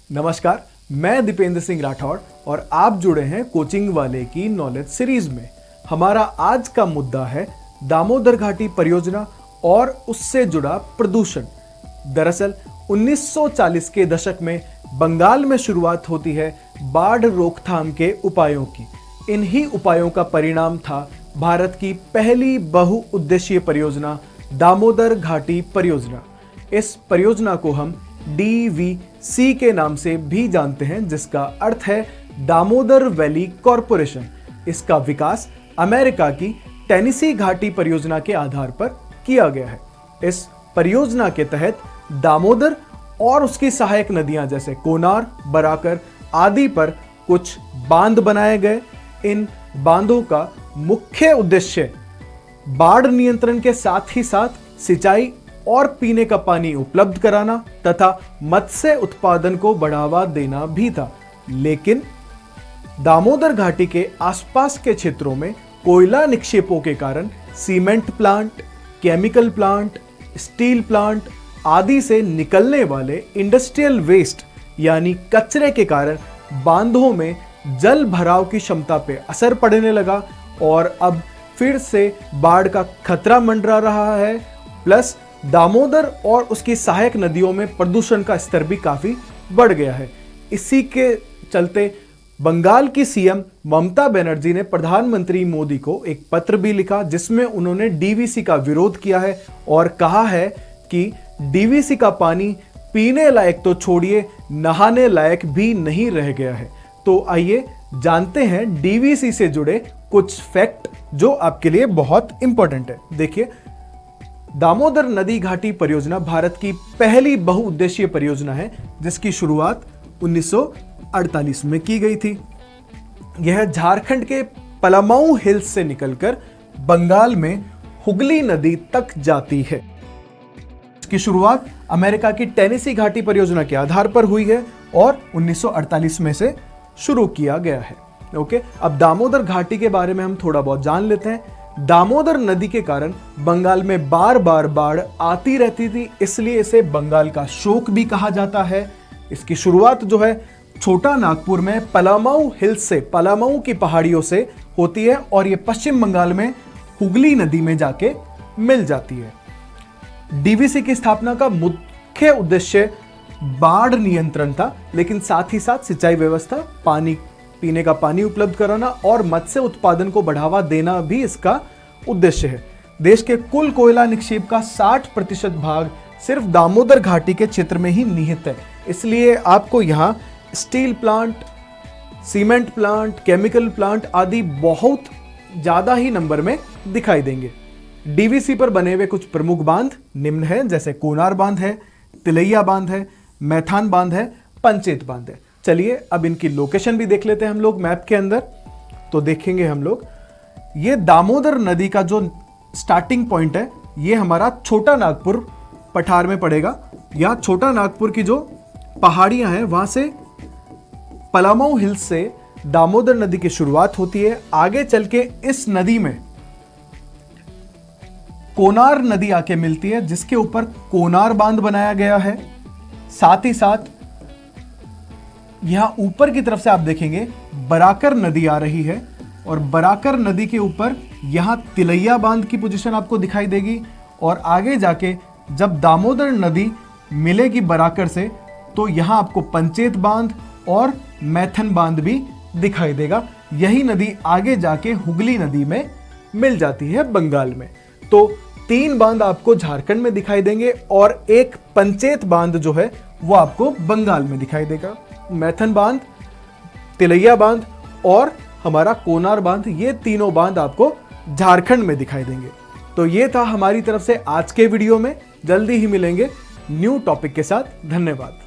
नमस्कार, मैं दीपेंद्र सिंह राठौड़ और आप जुड़े हैं कोचिंग वाले की नॉलेज सीरीज में। हमारा आज का मुद्दा है दामोदर घाटी परियोजना और उससे जुड़ा प्रदूषण। दरअसल 1940 के दशक में बंगाल में शुरुआत होती है बाढ़ रोकथाम के उपायों की। इन्हीं उपायों का परिणाम था भारत की पहली बहुउद्देशीय परियोजना दामोदर घाटी परियोजना। इस परियोजना को हम DVC के नाम से भी जानते हैं, जिसका अर्थ है दामोदर वैली कॉरपोरेशन। इसका विकास अमेरिका की टेनेसी घाटी परियोजना के आधार पर किया गया है। इस परियोजना के तहत दामोदर और उसकी सहायक नदियां जैसे कोनार, बराकर आदि पर कुछ बांध बनाए गए। इन बांधों का मुख्य उद्देश्य बाढ़ नियंत्रण के साथ ही साथ सिंचाई और पीने का पानी उपलब्ध कराना तथा मत्स्य उत्पादन को बढ़ावा देना भी था। लेकिन दामोदर घाटी के आसपास के क्षेत्रों में कोयला निक्षेपों के कारण cement plant, chemical plant, steel plant आदि से निकलने वाले इंडस्ट्रियल वेस्ट यानी कचरे के कारण बांधों में जल भराव की क्षमता पर असर पड़ने लगा और अब फिर से बाढ़ का खतरा मंडरा रहा है। प्लस दामोदर और उसकी सहायक नदियों में प्रदूषण का स्तर भी काफी बढ़ गया है। इसी के चलते बंगाल की सीएम ममता बनर्जी ने प्रधानमंत्री मोदी को एक पत्र भी लिखा, जिसमें उन्होंने DVC का विरोध किया है और कहा है कि DVC का पानी पीने लायक तो छोड़िए, नहाने लायक भी नहीं रह गया है। तो आइए जानते हैं DVC से जुड़े कुछ फैक्ट जो आपके लिए बहुत इंपॉर्टेंट है। देखिए, दामोदर नदी घाटी परियोजना भारत की पहली बहुउद्देशीय परियोजना है, जिसकी शुरुआत 1948 में की गई थी। यह झारखंड के पलामऊ हिल्स से निकलकर बंगाल में हुगली नदी तक जाती है। इसकी शुरुआत अमेरिका की टेनेसी घाटी परियोजना के आधार पर हुई है और 1948 में से शुरू किया गया है। ओके, अब दामोदर घाटी के बारे में हम थोड़ा बहुत जान लेते हैं। दामोदर नदी के कारण बंगाल में बार बार बाढ़ आती रहती थी, इसलिए इसे बंगाल का शोक भी कहा जाता है। इसकी शुरुआत जो है छोटा नागपुर में पलामऊ हिल्स से, पलामऊ की पहाड़ियों से होती है और ये पश्चिम बंगाल में हुगली नदी में जाके मिल जाती है। DVC की स्थापना का मुख्य उद्देश्य बाढ़ नियंत्रण था, लेकिन साथ ही साथ सिंचाई व्यवस्था, पीने का पानी उपलब्ध कराना और मत्स्य उत्पादन को बढ़ावा देना भी इसका उद्देश्य है। देश के कुल कोयला निक्षेप का 60% भाग सिर्फ दामोदर घाटी के क्षेत्र में ही निहित है। इसलिए आपको यहाँ steel plant, cement plant, chemical plant आदि बहुत ज्यादा ही नंबर में दिखाई देंगे। DVC पर बने हुए कुछ प्रमुख बांध निम्न हैं, जैसे कोनार बांध है, तिलैया बांध है, मैथान बांध है, पंचेत बांध है। चलिए अब इनकी लोकेशन भी देख लेते हैं हम लोग मैप के अंदर। तो देखेंगे हम लोग, ये दामोदर नदी का जो स्टार्टिंग पॉइंट है ये हमारा छोटा नागपुर पठार में पड़ेगा। या छोटा नागपुर की जो पहाड़ियां हैं वहां से पलामऊ हिल्स से दामोदर नदी की शुरुआत होती है। आगे चल के इस नदी में कोनार नदी आके मिलती है, जिसके ऊपर कोनार बांध बनाया गया है। साथ ही साथ यहां ऊपर की तरफ से आप देखेंगे बराकर नदी आ रही है और बराकर नदी के ऊपर यहां तिलैया बांध की पोजीशन आपको दिखाई देगी। और आगे जाके जब दामोदर नदी मिलेगी बराकर से, तो यहां आपको पंचेत बांध और मैथन बांध भी दिखाई देगा। यही नदी आगे जाके हुगली नदी में मिल जाती है बंगाल में। तो 3 बांध आपको झारखंड में दिखाई देंगे और एक पंचेत बांध जो है वो आपको बंगाल में दिखाई देगा। मैथन बांध, तिलैया बांध और हमारा कोनार बांध, ये तीनों बांध आपको झारखंड में दिखाई देंगे। तो ये था हमारी तरफ से आज के वीडियो में। जल्दी ही मिलेंगे न्यू टॉपिक के साथ। धन्यवाद।